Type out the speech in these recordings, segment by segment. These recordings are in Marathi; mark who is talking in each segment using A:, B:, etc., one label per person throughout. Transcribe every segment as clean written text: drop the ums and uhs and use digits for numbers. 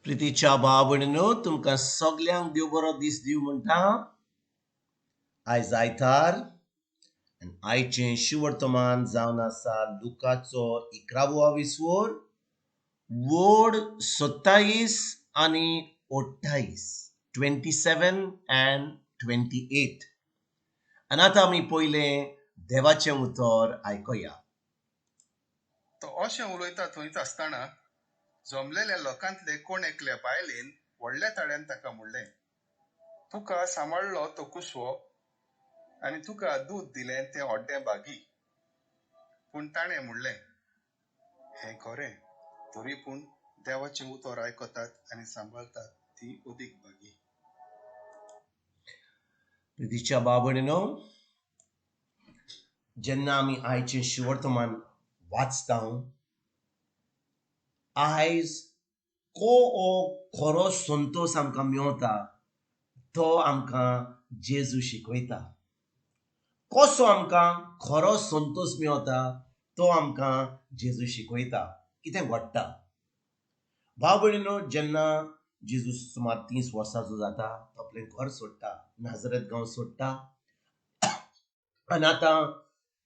A: प्रितीच्या बाबणीनो तुमकां सगल्यांक देव बरो दीस दिव म्हणटा. आयज आयतार आनी आयचें शिवर्तमान जावन आसा लुकाचो 11वो विसवोर वोड 27 आनी 28 27 and 28. आनी आतां आमी पयलें देवाचें उतर आयकया.
B: तो अशें उलयता थंयच आसतना जमलेल्या लोकांतले कोण एकल्या बायलेन व्हडल्या ताळ्यान ताका म्हणलें, तुका सांबाळलो तो कुसवो आनी तुका दूद दिलें तें व्हड्डें बागी. पूण ताणें म्हणलें, हें खरें, तरी पूण देवाचें उतर आयकतात आनी सांबाळतात ती अदीक बागी.
A: प्रितीच्या बाबणीनो, जेन्ना आमी आयचें शिवर्तमान वाचता, आयज खरो संतोष आमकां मेवता तो आमकां जेजू शिकयता. कसो आमकां खरो संतोष मेवता तो आमकां जेजू शिकयता. कितें घडटा? भाव भयणीनो, जेन्ना जेजू सुमार 30 वर्सांचो जाता, तो आपलें घर सोडटा, नाजरेत गांव सोडटा आनी आतां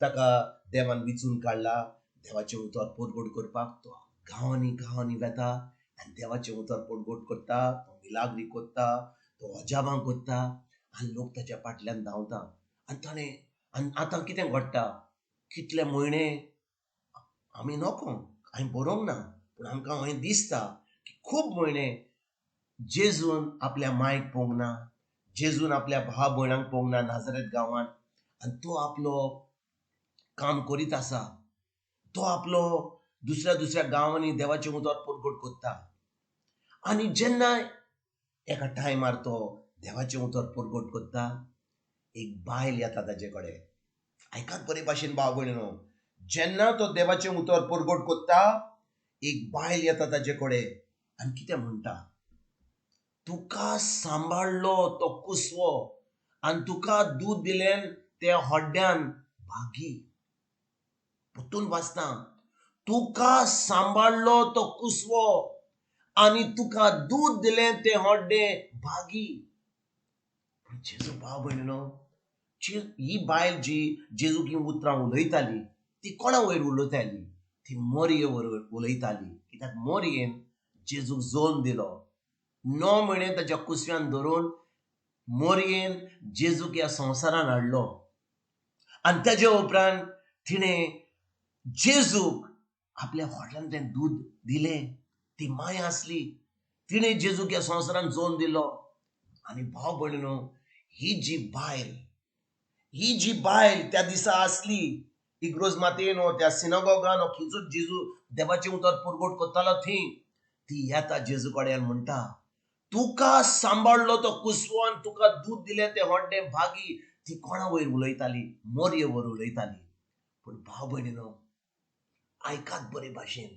A: ताका देवान विचून काडला देवाचें उतर पोरगोट करपाक. तो गांवांनी गांवांनी वेता आनी देवाचें उतर पोरगोट करता, तो मिलाग्री करता, तो अजापां करता आनी लोक ताच्या फाटल्यान धांवता. आनी आतां कितें घडटा? कितले म्हयने आमी नको, हांवें बरोवंक ना, पूण आमकां हें दिसता की खूब म्हयने जेजून आपल्या मायक पळोवंक ना, जेजून आपल्या भाव भयणांक पळोवंक ना नाजरेत गांवांत, आनी तो आपलो काम करीत आसा. तो आपलो दुसऱ्या दुसऱ्या गांवांनी देवाचें उतर पोरगोट करता. आनी जेन्ना एका टायमार तो देवाचें उतर पोरगोट करता, एक बायल येता ताजे कडेन. आयकात बरे भाशेन भाव भयणीनो, जेन्ना तो देवाचें उतर पोरगोट करता, एक बायल येता ताजे कडेन आनी कितें म्हणटा? तुका सांबाळलो तो कुसवो आनी तुका दूद दिलें ते हड्ड्यान भागी. परतून वाचता, तुका सांबाळलो तो कुसवो आनी तुका दूद दिलें ते हड्डें भागी. जेजू भाव भयणीनो, ही बायल जी जेजू की उतरां उलयताली ती कोणा वयर उलयताली? ती मोरये वयर उलयताली. कित्याक मोरयेन जेजूक जोन दिलो. 9 म्हयने ताच्या कुसव्यान धरून मोरयेन जेजूक ह्या संवसारान हाडलो आनी ताजे उपरांत तिणें जेजूक आपल्या फाटल्यान तें दूद दिलें. ती माय आसली, तिणें जेजूक ह्या संवसारान जोन दिलो. आनी भाव भयणीनो, ही जी बायल त्या दिसा आसली इग्रोज मातेन त्या सिनागोगान खिचून जेजू देवाचें उतर पोरगोट करतालो थंय, ती येता जेजू कडेन म्हणटा, तुका सांबाळलो तो कुसवो आनी तुका दूद दिलें तें हड्डें भागी. ती कोणा वयर उलयताली? मोरये वयर उलयताली. पूण भाव भयणीनो, आयकात बरे भाशेन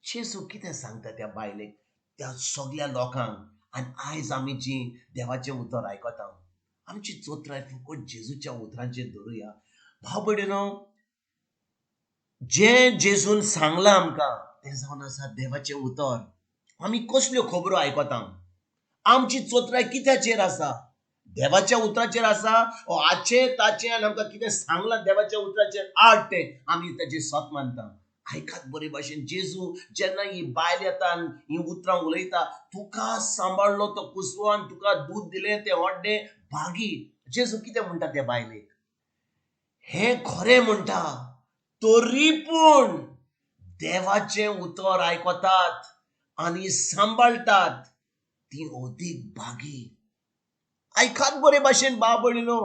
A: जेजू कितें सांगता त्या बायलेक, त्या सगळ्या लोकांक. आनी आयज आमी जी देवाचें उतर आयकता, आमची चोत्राय फुकट जेजूच्या उतरांचेर धरुया. भाव भयणीनो, जें जेजून सांगलां आमकां तें जावन आसा देवाचें उतर. आमी कसल्यो खबरो आयकता? आमची चोत्राय कित्याचेर आसा? देवाच्या उतराचेर आसा? आचे ताचे आनी आमकां कितें सांगलां देवाच्या उतराचेर आड तें आमी ताचेर सत मानता. आयकात बरे भाशेन जेजू जेन्ना ही बायल येता आनी ही उतरां उलयता, तुका सांबाळलो तो कुसवो आनी तुका दूद दिलें तें हड्डें भागी. जेजू कितें म्हणटा त्या बायलेक? हें खरें म्हणटा, तरी पूण देवाचें उतर आयकतात आनी सांबाळटात ती अदीक भागी. आयकात बरे भाशेन भाव भयणीनो,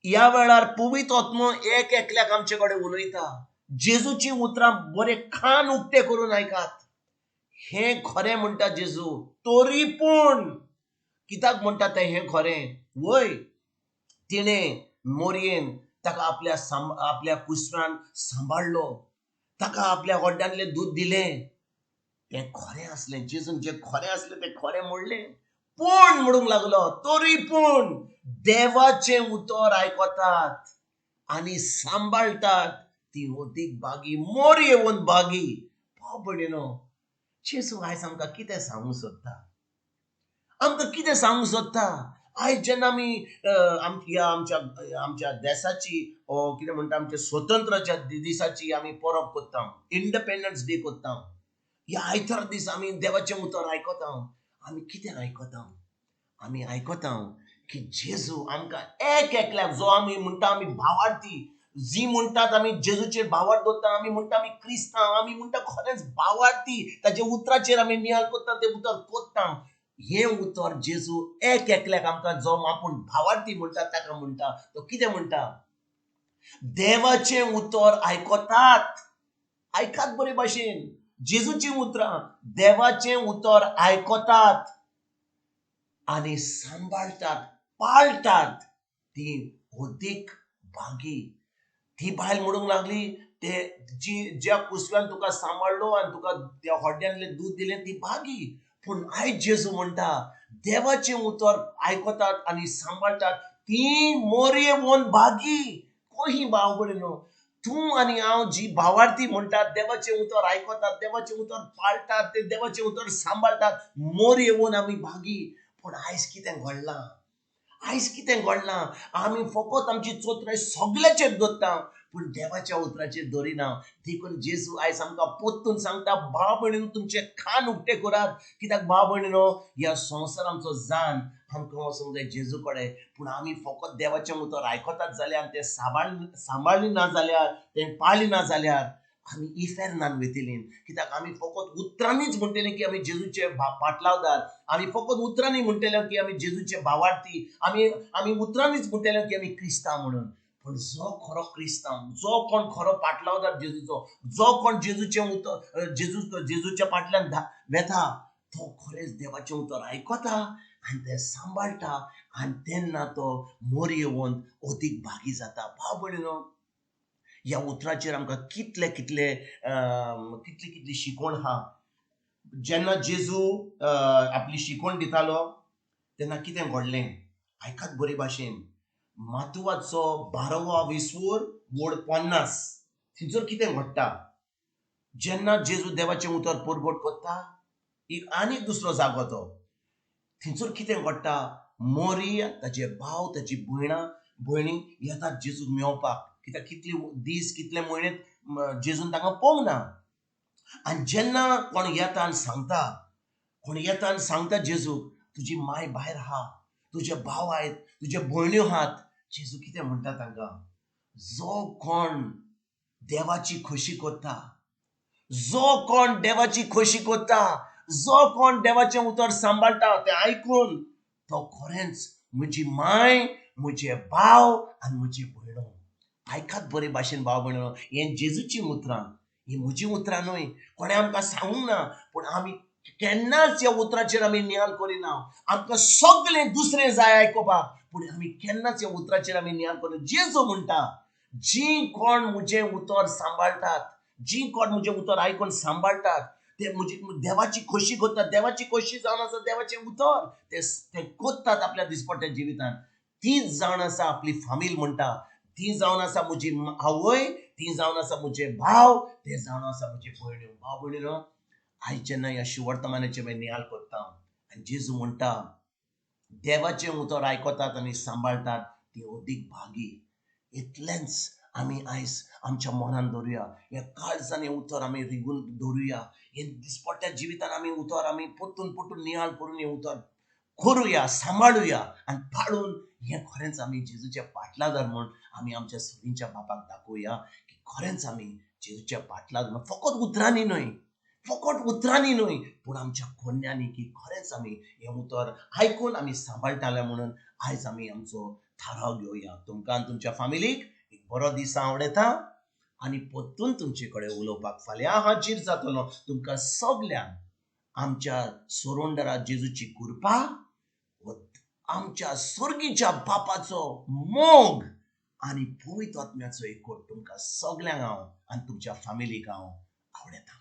A: ह्या वेळार पवित्र आत्मो एक एकल्याक आमचे कडेन उलयता. जेजूची उतरां बरे कान उक्ते करून आयकात. हें खरें म्हणटा जेजू, तरी पूण कित्याक म्हणटा तें हें खरें? वय, तिणें मोरयेन ताका आपल्या कुसव्यान सांबाळलो, ताका आपल्या हड्ड्यांतलें दूद दिलें. तें खरें आसलें. जेजून जें खरें आसलें तें खरें म्हणलें. पूण म्हणूंक लागलो, तरी पूण देवाचें उतर आयकतात आनी सांबाळटात ती अदीक भागी, मोर येवन भागी. भाव भयणीनो, जेजू आयज आमकां कितें सांगूंक सोदता, आमकां कितें सांगूंक सोदता. आयज जेन्ना आमी आमच्या देशाची कितें म्हणटा आमच्या स्वतंत्राच्या दिसाची आमी परब करता, इंडिपेंडन्स डे करता, ह्या आयतार दीस आमी देवाचें उतर आयकता. आमी कितें आयकता? आमी आयकता की जेजू आमकां एक एकल्याक, जो आमी म्हणटा आमी भावार्थी, जी म्हणटात आमी जेजूचेर भावार्थ दवरता, आमी म्हणटा आमी क्रिस्तांव, आमी म्हणटा खरेंच भावार्थी, ताचे उतराचेर आमी नियाळ करता, तें उतर कोत्ता. हे उतर जेजू एक एकल्याक आमकां, जो आपूण भावार्थी म्हणटा ताका म्हणटा. तो कितें म्हणटा? देवाचें उतर आयकतात. आयकात बरे भाशेन जेजूची उतरां, देवाचें उतर आयकतात आणि सांभाळतात, पाळतात, ती ओदीक भागी. ती बायल म्हणूंक लागली, ते ज्या कुसव्यान तुका सांबाळलो आनी तुका त्या हॉड्यांतलें दूध दिलें ती भागी. पूण आयज जेजू म्हणटा, देवाचें उतर आयकतात आनी सांबाळतात, ती मोरयेवून भागी. कोही भाव भयणो, तूं आनी हांव जी भावार्थी म्हणटात, देवाचें उतर आयकतात, देवाचें उतर पाळटात, ते देवाचें उतर सांबाळटात, मोर येवून आमी भागी. पूण आयज कितें घडलां? आयज कितें घडलां? आमी फकत आमची चोत्राय सगळ्याचेर दवरता, पूण देवाच्या उतराचेर दवरिना. देखून जेजू आयज आमकां पोत्तून सांगता, भाव भयणीनो तुमचे कान उक्ते करात. कित्याक भाव भयणीनो, ह्या संवसार आमचो जाण आमकां वचूंक जाय जेजू कडेन. पूण आमी फकत देवाचें उतर आयकतात जाल्यार, तें सांबाळली ना जाल्यार, तें पाळली ना जाल्यार आमी इफेरनान वयतलीं. कित्याक आमी फकत उतरांनीच म्हणटलीं की आमी जेजूचे पाटलावदार, आमी फकत उतरांनी म्हणटले की आमी जेजूचे भावार्थी, आमी उतरांनीच म्हणटले की आमी क्रिस्तांव म्हणून. पण जो खरो क्रिस्तांव, जो कोण खरो पाटलावदार जेजूचो, जो कोण जेजूचें उतर जेजूच्या फाटल्यान वेता, तो खरेंच देवाचें उतर आयकता आनी तें सांबाळटा, आनी तेन्ना तो मोर येवून ओदीक भागी जाता. भाव भयणीनो, ह्या उतराचेर आमकां कितले कितले कितली शिकवण आहा. जेन्ना जेजू आपली शिकवण दितालो तेन्ना कितें घडलें? आयकात बरे भाशेन. मातुवाचो 12वा विसवूर वड 50 थंयसर कितें घडटा? जेन्ना जेजू देवाचें उतर परगट करता, आनीक दुसरो जागो तो, थंयसर कितें घडटा? मोरी, ताचे भाव, ताची भयणी येतात जेजूक मेळपाक. कित्याक कितले दीस, कितले म्हयने जेजून तांकां पळोवंक ना. आनी जेन्ना कोण येता आनी सांगता जेजूक, तुजी माय भायर आहा, तुजे भाव आहेत, तुजे भयण्यो आहात. जेजू कितें म्हणटा तांकां? जो कोण देवाची खोशी करता, जो कोण देवाची खोशी करता, जो कोण देवाचें उतर सांबाळटा, तें आयकून तो खरेंच म्हजी माय, म्हजे भाव आनी म्हजी भयणो. आयकात बरे भाशेन भाव भयणो, हें जेजूची उतरां, ही म्हजी उतरां न्हय, कोणें आमकां सांगूंक ना. पूण आमी केन्नाच ह्या उतराचेर आमी नियाळ करिना. आमकां सगळें दुसरें जाय आयकपाक, पूण आमी केन्नाच ह्या उतराचेर आमी नियाळ करिना. जेजू म्हणटा, जी कोण म्हजें उतर सांबाळटात, जी कोण म्हजें उतर आयकून सांबाळटात, ते म्हजी देवाची खोशी करतात. देवाची खोशी जावन आसा देवाचें उतर, ते कोत्तात आपल्या दिसपट्ट्या जिवितांत. तीच जावन आसा आपली फामील म्हणटा, ती जावन आसा म्हजी आवय, ती जावन आसा म्हजे भाव, ते जावन आसा म्हजी भयण्यो. भाव भयणीनो, आयज जेन्ना ह्या शिवर्तमानाचेर नियाळ करता आनी जेजू म्हणटा, देवाचें उतर आयकतात आनी सांबाळटात, ती ओदीक भागी. इतलेंच आमी आयज आमच्या मनान दवरुया. हे काळजान हें उतर आमी रिगून दवरुया. हे दिसपट्ट्या जिवितान आमी उतर आमी परतून नियाळ करून हें उतर करुया, सांबाळुया आनी पाळून हें खरेंच आमी जेजूचे पाटलादार म्हूण आमी आमच्या सगळींच्या बापाक दाखोवया की खरेंच आमी जेजूचे पाटलादार, फकत उतरांनी न्हय, पूण आमच्या कोन्यांनी, की खरेंच आमी हें उतर आयकून आमी सांबाळटाले म्हणून आयज आमी आमचो थाराव घेवया. तुमकां आनी तुमच्या फामिलीक एक बरो दीस आवडेता आनी परतून तुमचे कडेन उलोवपाक फाल्यां हाजीर जातलो. तुमकां सगल्यांक आमच्या सोरोंडरा जेजूची कृपा, आमच्या स्वर्गीच्या बापाचो मोग आनी पवित्र आत्म्याचो एकवट तुमकां सगल्यांक हांव आनी तुमच्या फामिलीक हांव आवडेता.